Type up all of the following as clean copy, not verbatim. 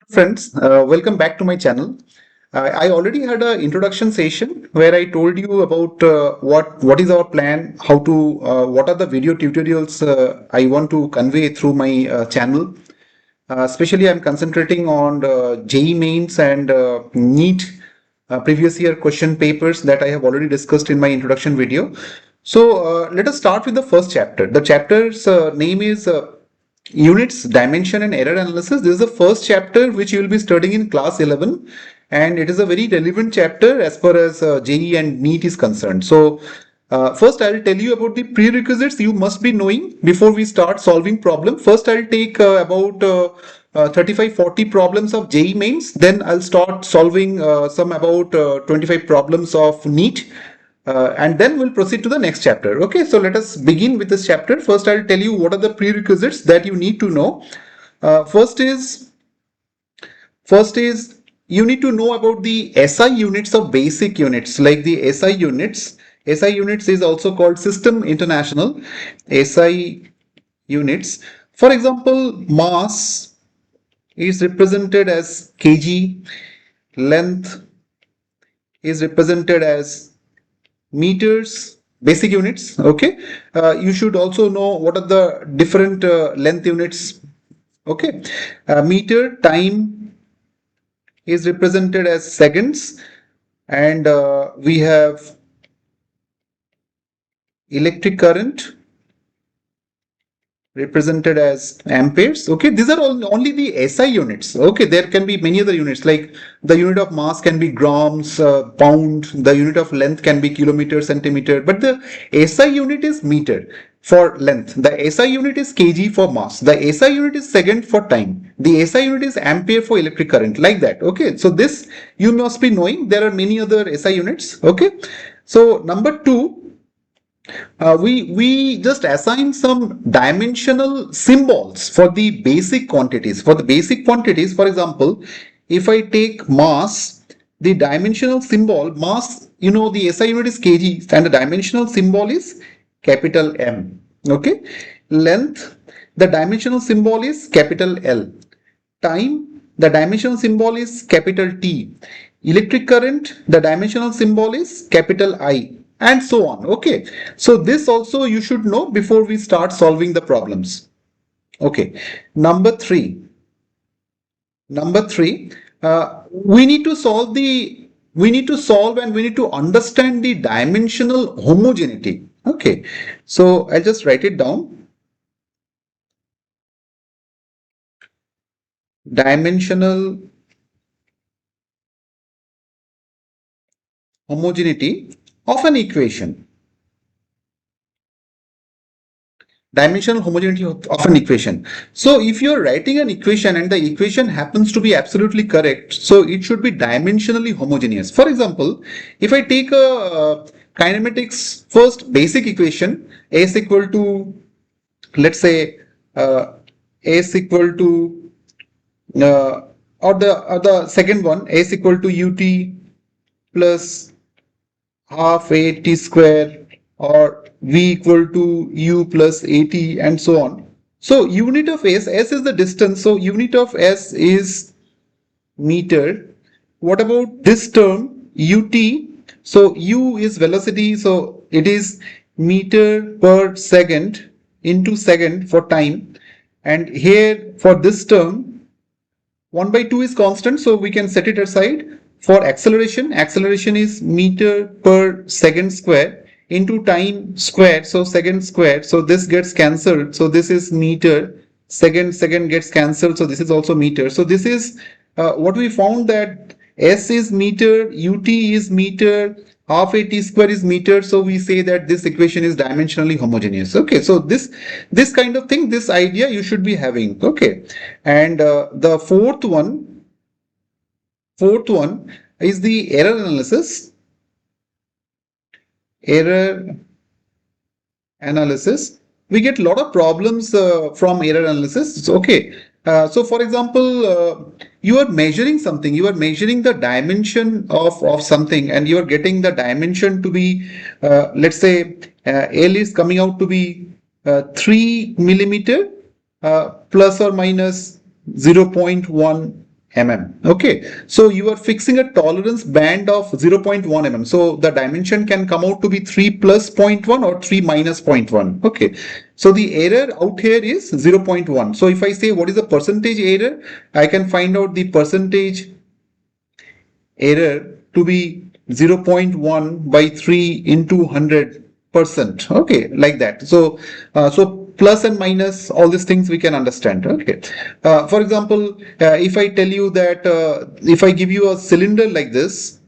Friends, welcome back to my channel. I already had an introduction session where I told you about what is our plan, what are the video tutorials I want to convey through my channel. Especially, I'm concentrating on JEE mains and NEET previous year question papers that I have already discussed in my introduction video. So let us start with the first chapter. The chapter's name is Units, Dimension and Error Analysis. This is the first chapter which you will be studying in class 11, and it is a very relevant chapter as far as JEE and NEET is concerned. So first I'll tell you about the prerequisites you must be knowing before we start solving problem. First I'll take about 35-40 problems of JEE mains, then I'll start solving some about 25 problems of NEET. And then we'll proceed to the next chapter. Okay, so let us begin with this chapter. First, I'll tell you what are the prerequisites that you need to know. First is you need to know about the SI units of basic units, like the SI units. SI units is also called System International. SI units. For example, mass is represented as kg, length is represented as meters, basic units. Okay, you should also know what are the different length units. Okay, meter, time is represented as seconds, and we have electric current represented as amperes. Okay, these are all only the SI units. Okay, there can be many other units, like the unit of mass can be grams, pound, the unit of length can be kilometer, centimeter, but the SI unit is meter for length, the SI unit is kg for mass, the SI unit is second for time, the SI unit is ampere for electric current, like that. Okay, so this you must be knowing. There are many other SI units. Okay, so number two, we just assign some dimensional symbols for the basic quantities. For the basic quantities, for example, if I take mass, the dimensional symbol mass, the SI unit is kg, and the dimensional symbol is capital M. Okay, length, the dimensional symbol is capital L. Time, the dimensional symbol is capital T. Electric current, the dimensional symbol is capital I, and so on. Okay, so this also you should know before we start solving the problems. Okay, number three, we need to solve and we need to understand the dimensional homogeneity. Okay, so I'll just write it down. Dimensional homogeneity of an equation. Dimensional homogeneity of an equation. So if you're writing an equation and the equation happens to be absolutely correct, so it should be dimensionally homogeneous. For example, if I take a kinematics first basic equation, S equal to, let's say, S equal to, or the second one, S equal to ut plus half a t square, or v equal to u plus at, and so on. So unit of s is the distance, so unit of s is meter. What about this term ut? So u is velocity, so it is meter per second into second for time, and here for this term 1 by 2 is constant, so we can set it aside. For acceleration is meter per second square into time square, so second square, so this gets cancelled, so this is meter, second gets cancelled, so this is also meter. So this is what we found, that s is meter, ut is meter, half a t square is meter, so we say that this equation is dimensionally homogeneous. Okay, so this kind of thing, this idea you should be having. Okay, and the fourth one is the error analysis. We get a lot of problems from error analysis. Okay, so for example, you are measuring something, you are measuring the dimension of something, and you are getting the dimension to be, let's say, L is coming out to be 3 millimeter plus or minus 0.1 mm. Okay, so you are fixing a tolerance band of 0.1 mm. So the dimension can come out to be 3 plus 0.1 or 3 minus 0.1. Okay, so the error out here is 0.1. So if I say what is the percentage error, I can find out the percentage error to be 0.1 by 3 into 100%. Okay, like that. So so plus and minus, all these things we can understand. Okay, for example, if I tell you that if I give you a cylinder like this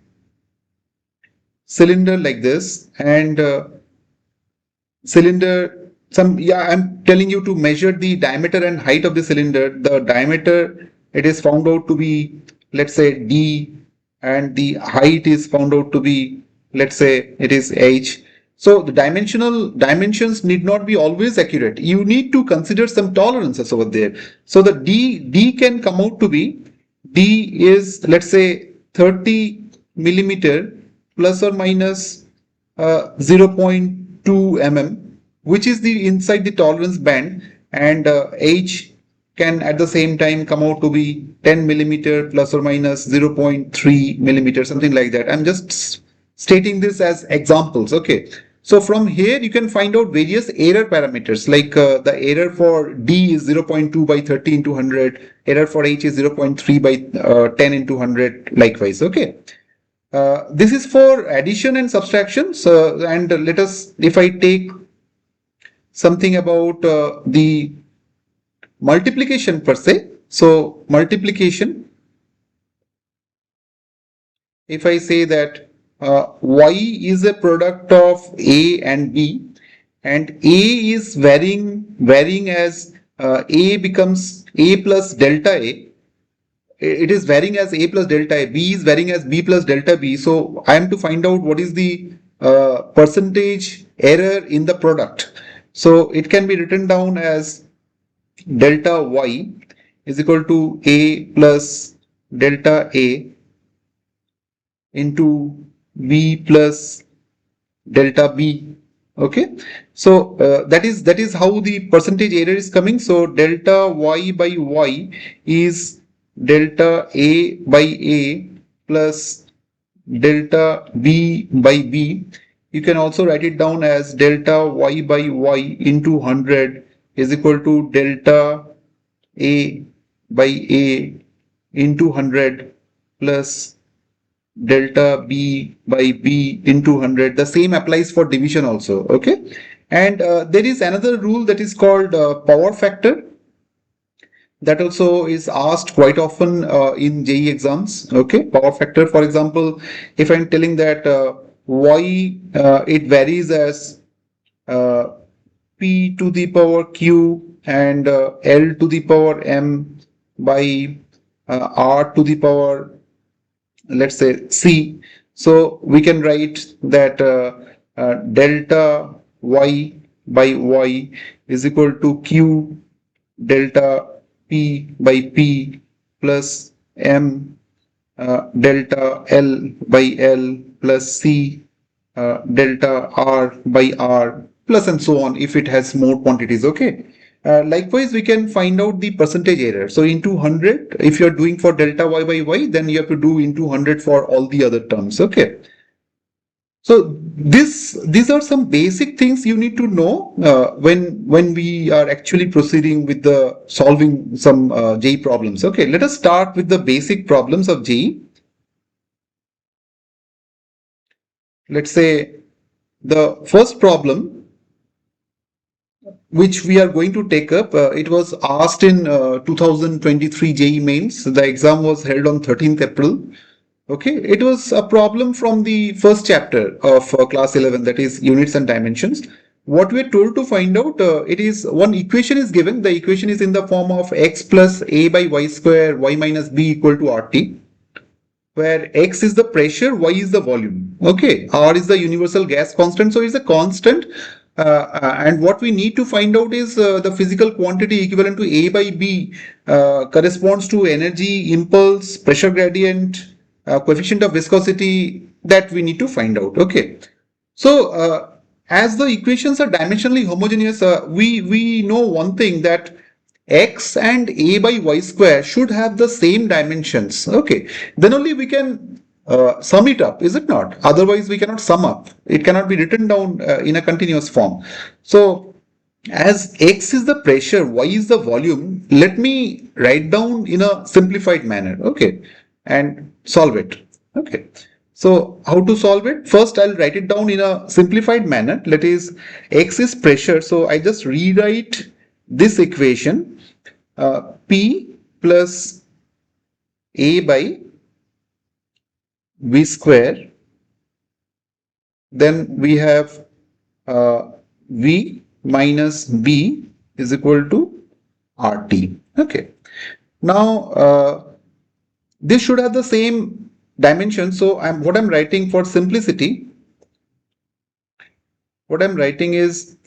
and cylinder some, yeah, I'm telling you to measure the diameter and height of the cylinder. The diameter, it is found out to be, let's say, d, and the height is found out to be, let's say, it is h. So the dimensions need not be always accurate. You need to consider some tolerances over there. So the d can come out to be, d is, let's say, 30 millimeter plus or minus 0.2 mm, which is the inside the tolerance band, and h can at the same time come out to be 10 millimeter plus or minus 0.3 millimeter, something like that. I'm just stating this as examples. Okay, so from here you can find out various error parameters, like the error for d is 0.2 by 30 into 100, error for h is 0.3 by 10 into 100, likewise. Okay, this is for addition and subtraction. So, and let us, if I take something about the multiplication per se. So multiplication, if I say that y is a product of a and b, and a is varying as a becomes a plus delta a, it is varying as a plus delta a, b is varying as b plus delta b. So I am to find out what is the percentage error in the product. So it can be written down as delta y is equal to a plus delta a into b plus delta b. Okay, so that is how the percentage error is coming. So delta y by y is delta a by a plus delta b by b. You can also write it down as delta y by y into 100 is equal to delta a by a into 100 plus delta b by b into 100. The same applies for division also. Okay, and there is another rule that is called power factor, that also is asked quite often in JEE exams. Okay, power factor, for example, if I'm telling that y it varies as uh, p to the power q and l to the power m by r to the power, let's say, c. So we can write that delta y by y is equal to q delta p by p plus m delta l by l plus c delta r by r, plus and so on if it has more quantities. Okay, likewise we can find out the percentage error. So into 100, if you're doing for delta y by y, then you have to do into 100 for all the other terms. Okay, so these are some basic things you need to know when we are actually proceeding with the solving some JEE problems. Okay, let us start with the basic problems of JEE. Let's say the first problem which we are going to take up, it was asked in 2023 JEE mains. The exam was held on 13th April. Okay, it was a problem from the first chapter of class 11, that is units and dimensions. What we are told to find out, it is one equation is given. The equation is in the form of x plus a by y square, y minus b equal to RT, where x is the pressure, y is the volume. Okay, R is the universal gas constant, so it's a constant. And what we need to find out is the physical quantity equivalent to a by b corresponds to energy, impulse, pressure gradient, coefficient of viscosity, that we need to find out. Okay, so as the equations are dimensionally homogeneous, we know one thing, that x and a by y square should have the same dimensions. Okay, then only we can sum it up, is it not? Otherwise, we cannot sum up. It cannot be written down in a continuous form. So, as x is the pressure, y is the volume, let me write down in a simplified manner. Okay, and solve it. Okay. So how to solve it? First, I'll write it down in a simplified manner. That is, x is pressure. So I just rewrite this equation, P plus A by V square. Then we have V minus B is equal to RT. Okay. Now, this should have the same dimension. So what I'm writing for simplicity, what I'm writing is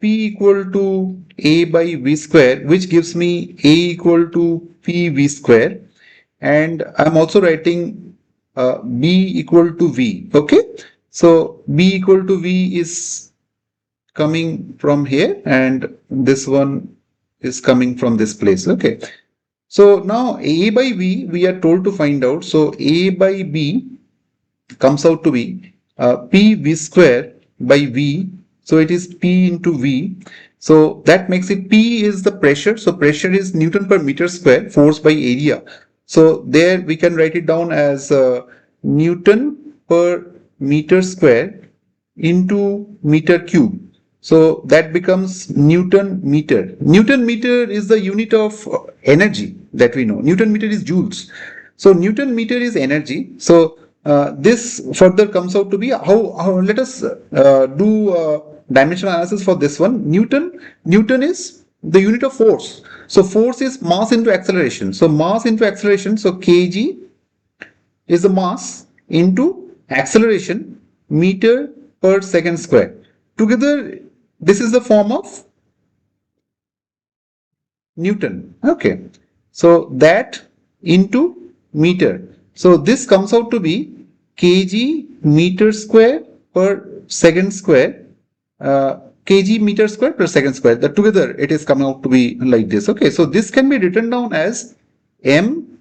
P equal to A by V square, which gives me A equal to PV square. And I'm also writing B equal to V. Okay. So B equal to V is coming from here, and this one is coming from this place. Okay. So now A by V we are told to find out. So A by B comes out to be PV square by V. So it is P into V. So that makes it P is the pressure. So pressure is Newton per meter square, force by area. So there we can write it down as Newton per meter square into meter cube. So that becomes Newton meter. Newton meter is the unit of energy that we know. Newton meter is joules. So Newton meter is energy. So this further comes out to be how let us do dimensional analysis for this one. Newton is the unit of force. So force is mass into acceleration. So mass into acceleration. So kg is the mass into acceleration meter per second square. Together, this is the form of Newton. Okay. So that into meter. So this comes out to be kg meter square per second square. Kg meter square per second square. That together it is coming out to be like this. Okay. So this can be written down as m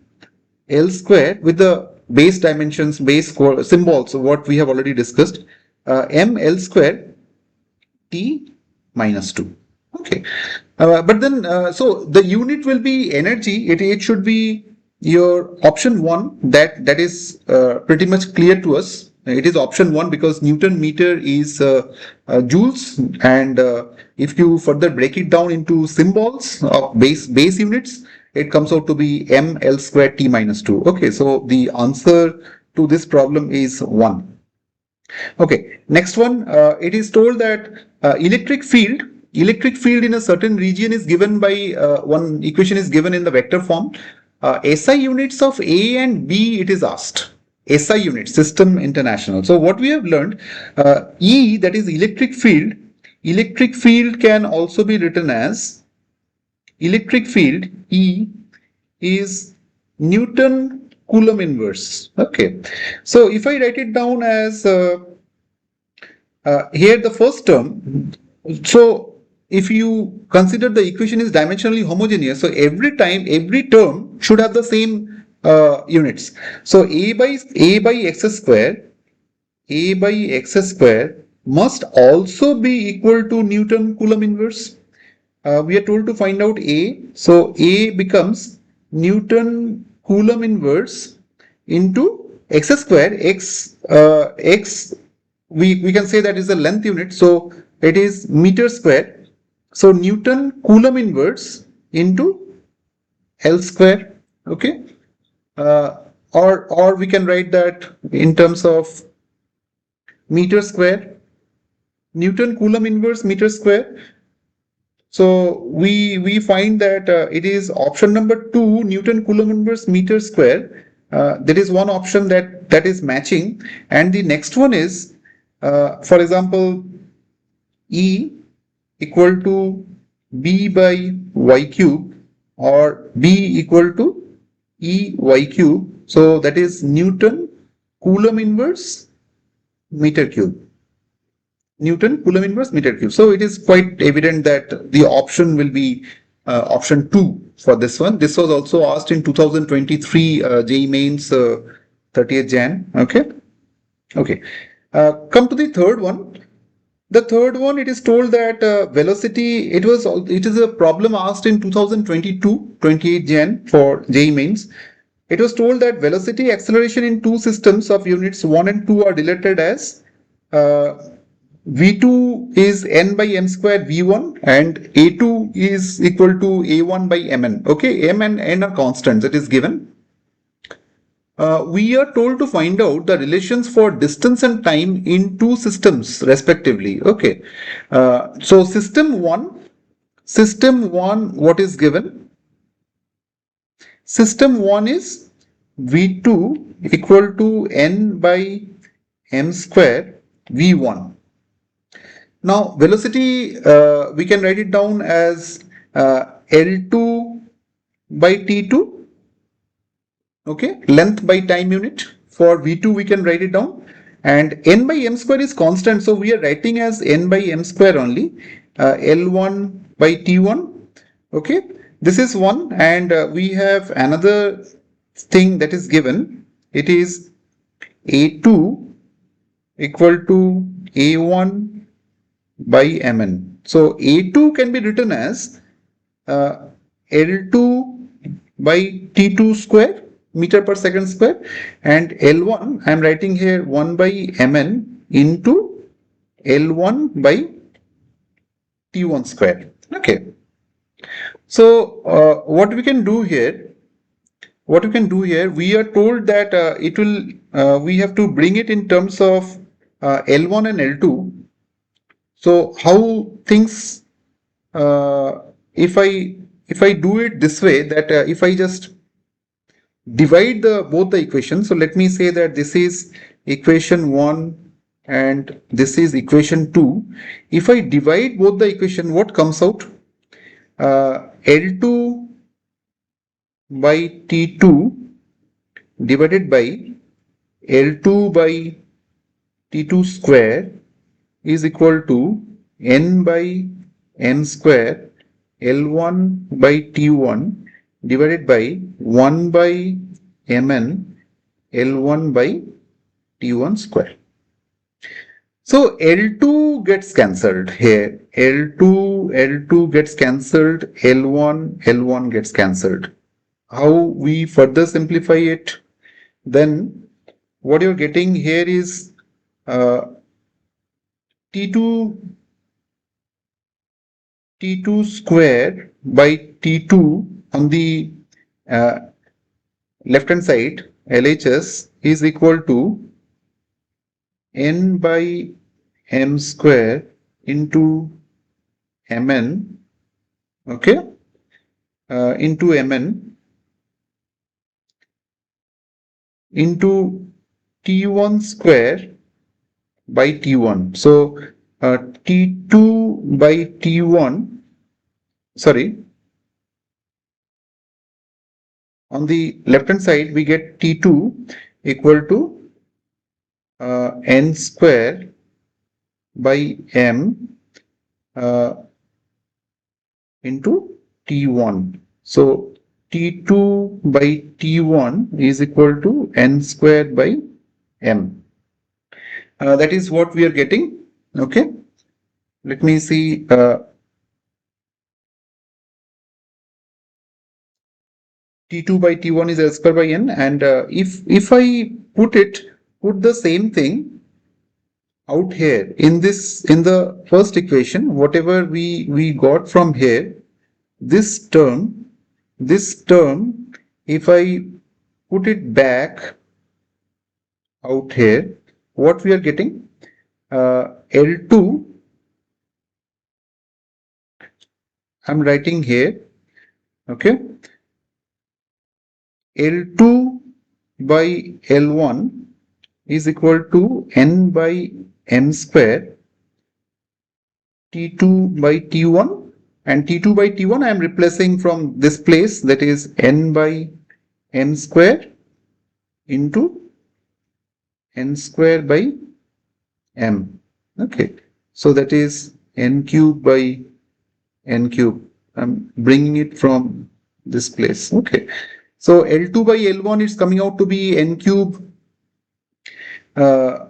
L square with the base dimensions, base symbols, what we have already discussed. M L square T minus 2. Okay. But then, so the unit will be energy. It should be your option 1. That is pretty much clear to us. It is option 1 because Newton meter is joules, and if you further break it down into symbols of base units, it comes out to be m L square T minus 2. Okay, so the answer to this problem is 1. Okay, next one, it is told that electric field in a certain region is given by one equation is given in the vector form. SI units of A and B, it is asked. SI units, System International. So what we have learned, E, that is electric field can also be written as electric field E is Newton Coulomb inverse. Okay, so if I write it down as here the first term, so if you consider the equation is dimensionally homogeneous, so every term should have the same units. So a by x square must also be equal to Newton Coulomb inverse. We are told to find out A. So A becomes Newton Coulomb inverse into x square. X we can say that is the length unit. So it is meter square. So Newton Coulomb inverse into L square. Okay. Or we can write that in terms of meter square. Newton Coulomb inverse meter square. So we find that it is option number 2, Newton Coulomb inverse meter square. That is one option that is matching, and the next one is, for example, E equal to B by y cube, or B equal to E y cube. So that is Newton Coulomb inverse meter cube. Newton Coulomb inverse meter cube. So it is quite evident that the option will be option 2 for this one. This was also asked in 2023 JEE Mains 30th Jan. Okay. Okay. Come to the third one. The third one, it is told that velocity, it is a problem asked in 2022, 28 Jan for JEE Mains. It was told that velocity acceleration in two systems of units 1 and 2 are denoted as uh, V2 is n by m square V1 and A2 is equal to A1 by Mn. Okay, M and N are constants, that is given. We are told to find out the relations for distance and time in two systems respectively. Okay, so system 1, what is given? System 1 is V2 equal to n by m square V1. Now velocity, we can write it down as L2 by T2. Okay, length by time unit. For V2 we can write it down, and n by m square is constant, so we are writing as n by m square only. L1 by T1. Okay, this is one, and we have another thing that is given. It is A2 equal to A1 by Mn. So A2 can be written as L2 by T2 square, meter per second square, and L1 I am writing here 1 by Mn into L1 by T1 square. Okay. So what we can do here, we are told that we have to bring it in terms of L1 and L2. So how things, if I do it this way, that if I just divide both the equations. So let me say that this is equation 1 and this is equation 2. If I divide both the equation, what comes out? L2 by T2 divided by L2 by T2 square is equal to n by m square L1 by T1 divided by 1 by Mn L1 by T1 square. So L2 gets cancelled here. L2 gets cancelled. L1 gets cancelled. How we further simplify it? Then what you're getting here is T2 square by T2 on the left hand side, LHS is equal to n by m square into Mn, okay, into Mn into T1 square by T1. So T2 by T1, sorry, on the left hand side we get T2 equal to n square by m into T1. So T2 by T1 is equal to n square by m. That is what we are getting. Okay. Let me see. T2 by T1 is L square by n, and if I put the same thing out here in the first equation, whatever we got from here, this term, if I put it back out here, what we are getting, L2, I'm writing here, okay, L2 by L1 is equal to n by m square T2 by T1, and T2 by T1 I am replacing from this place, that is n by m square into n square by m. Okay, so that is n cube by n cube. I'm bringing it from this place. Okay. So L2 by L1 is coming out to be N cube uh,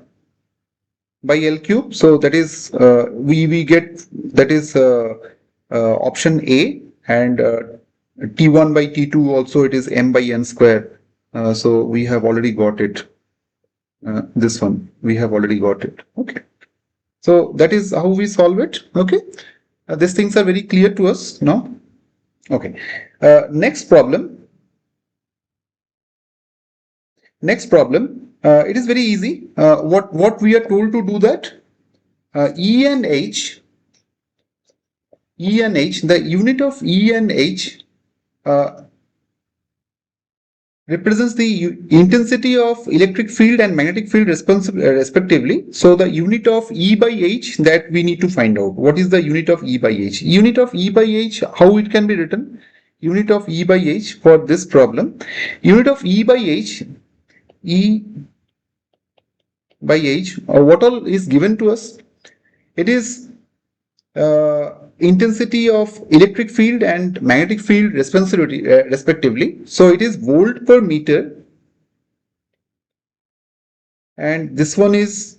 by L cube. So that is we get that is option A, and T1 by T2 also it is M by N square. So we have already got it. This one we have already got it. Okay. So that is how we solve it. Okay. These things are very clear to us now. Okay. Next problem. Next problem. It is very easy. What we are told to do that? E and H. E and H. The unit of E and H represents the intensity of electric field and magnetic field respectively. So the unit of E by H that we need to find out. What is the unit of E by H? Unit of E by H, how it can be written? Unit of E by H for this problem. Unit of E by H, E by H, what all is given to us? It is intensity of electric field and magnetic field respectively. So it is volt per meter, and this one is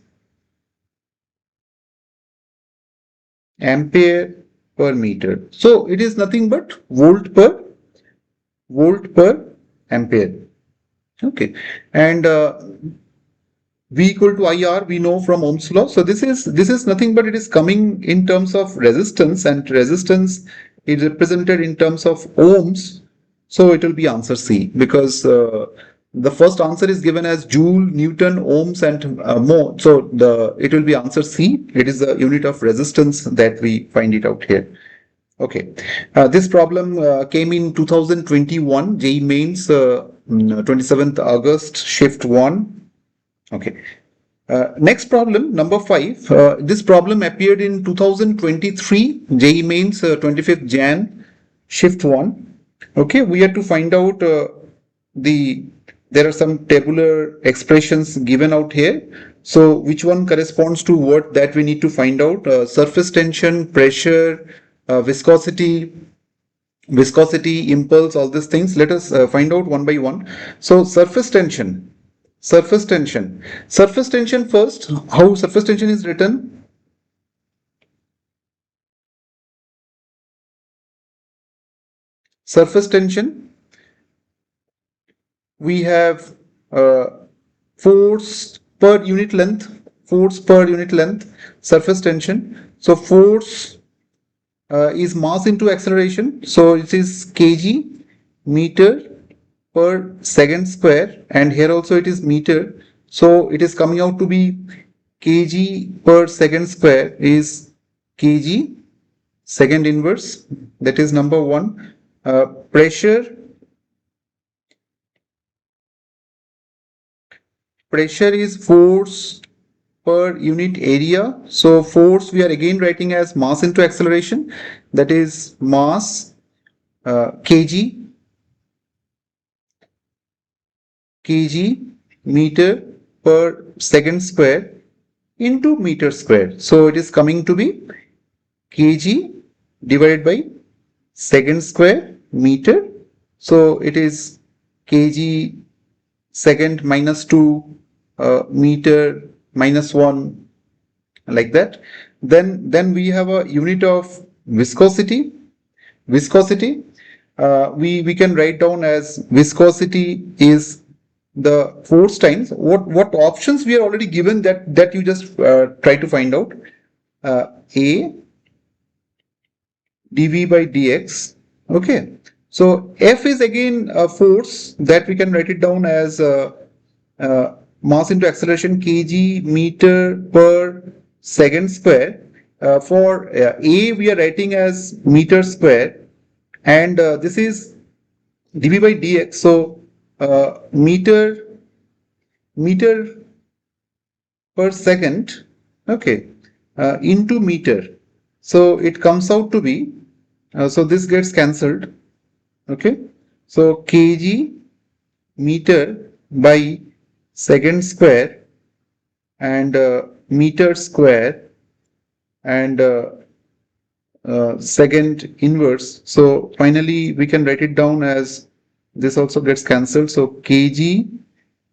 ampere per meter. So it is nothing but volt per ampere. Okay, and V equal to IR we know from Ohm's law. So this is nothing but it is coming in terms of resistance, and resistance is represented in terms of ohms. So it will be answer C, because the first answer is given as joule, Newton, ohms, and mho. So it will be answer C. It is the unit of resistance that we find it out here. Okay, this problem came in 2021 JEE Mains 27th August shift 1. Okay. Next problem, number 5. This problem appeared in 2023 JEE Mains 25th Jan shift 1. Okay, we have to find out there are some tabular expressions given out here. So which one corresponds to what that we need to find out? Surface tension, pressure, viscosity, impulse, all these things. Let us find out one by one. So surface tension. Surface tension first. How surface tension is written? Surface tension, we have force per unit length, surface tension. So force is mass into acceleration. So it is kg meter per second square, and here also it is meter. So it is coming out to be kg per second square is kg second inverse. That is number 1. Pressure is force per unit area. So force we are again writing as mass into acceleration. That is mass kg meter per second square into meter square. So it is coming to be kg divided by second square meter. So it is kg second minus 2 meter minus 1, like that. Then we have a unit of viscosity. We can write down as viscosity is the force times what options we are already given, that you just try to find out. A dv by dx. Okay, so F is again a force, that we can write it down as mass into acceleration kg meter per second square. For A we are writing as meter square, and this is dv by dx. So meter per second, okay, into meter. So it comes out to be, so this gets cancelled. Okay, so kg meter by second square and meter square, and second inverse. So finally we can write it down as this also gets cancelled. So kg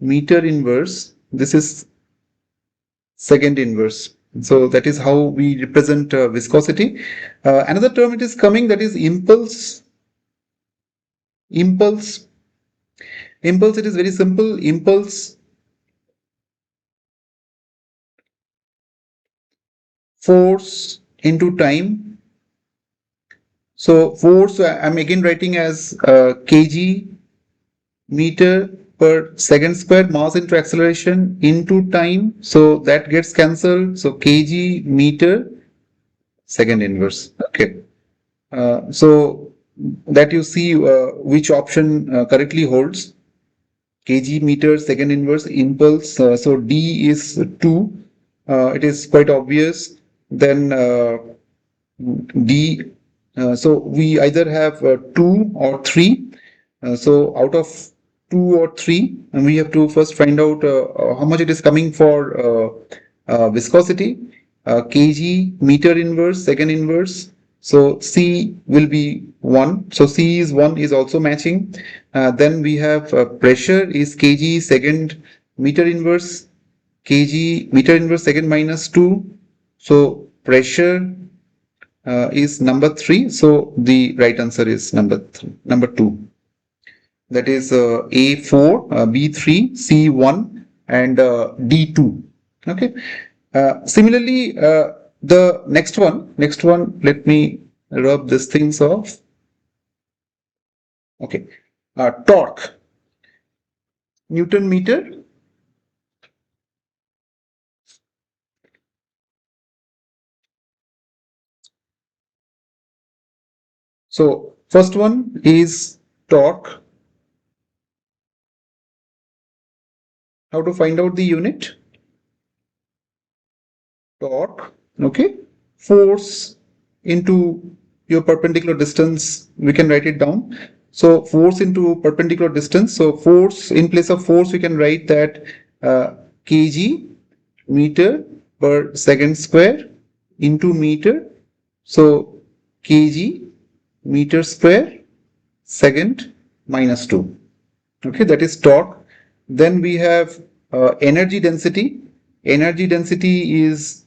meter inverse, this is second inverse. So that is how we represent viscosity. Another term it is coming, that is impulse. Impulse. Impulse, it is very simple. Impulse force into time. So force, I'm again writing as kg meter per second square, mass into acceleration into time. So that gets cancelled. So kg meter second inverse. Okay. So that you see which option correctly holds. Kg meter second inverse impulse. So D is 2. It is quite obvious. Then D. So we either have 2 or 3. So out of 2 or 3, and we have to first find out how much it is coming for viscosity. Kg meter inverse second inverse. So C will be 1. So C is 1 is also matching. Then we have pressure is kg second meter inverse, kg meter inverse second minus 2. So pressure is number 3. So the right answer is number 2. That is A4, B3, C1, and D2. Okay. Similarly, the next one, let me rub these things off. Okay. Torque, Newton meter. So first one is torque. How to find out the unit? Torque. Okay. Force into your perpendicular distance, we can write it down. So force into perpendicular distance. So force, in place of force, we can write that kg meter per second square into meter. So kg meter square second minus 2. Okay, that is torque. Then we have energy density. Energy density is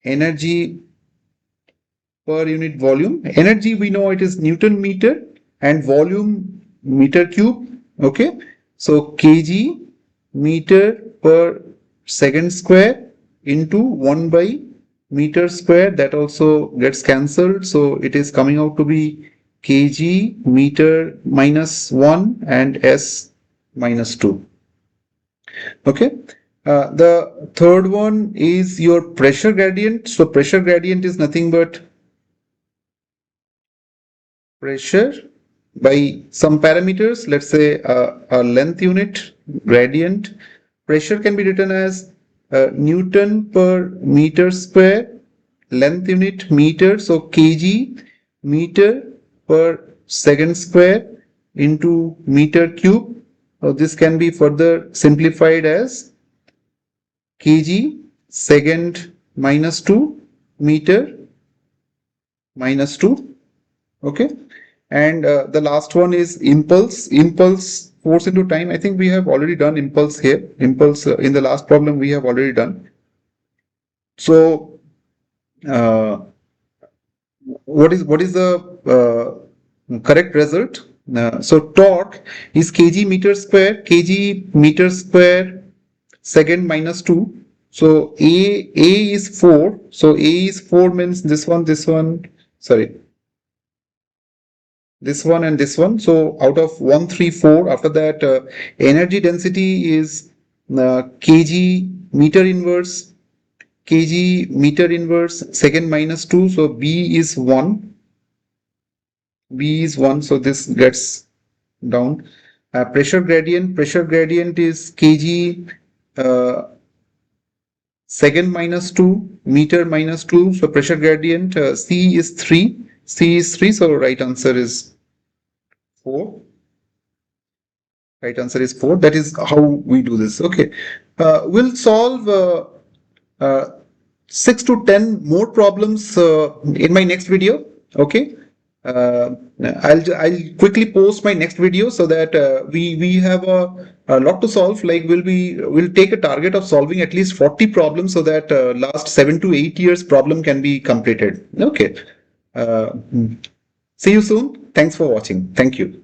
energy per unit volume. Energy, we know it is Newton meter, and volume meter cube. Okay. So kg meter per second square into 1 by meter square. That also gets cancelled. So it is coming out to be kg meter minus 1 and s minus 2. Okay. The third one is your pressure gradient. So pressure gradient is nothing but pressure by some parameters. Let's say a length unit, gradient. Pressure can be written as Newton per meter square, length unit meter. So kg meter per second square into meter cube. So this can be further simplified as kg second minus 2 meter minus 2. Okay. And the last one is impulse. Impulse force into time. I think we have already done impulse here. Impulse in the last problem we have already done. So what is the correct result? So torque is kg meter square second minus 2. So A is 4. So A is 4 means this one, sorry, this one and this one. So out of 1, 3, 4, after that energy density is kg meter inverse, second minus 2. So B is 1. So this gets down. Pressure gradient is kg second minus 2 meter minus 2. So pressure gradient C is 3. So right answer is 4. Right answer is 4. That is how we do this. Okay. We'll solve 6 to 10 more problems in my next video. Okay. Uh, I'll quickly post my next video so that we have a lot to solve. Like we'll take a target of solving at least 40 problems so that last 7 to 8 years problem can be completed. Okay. See you soon. Thanks for watching. Thank you.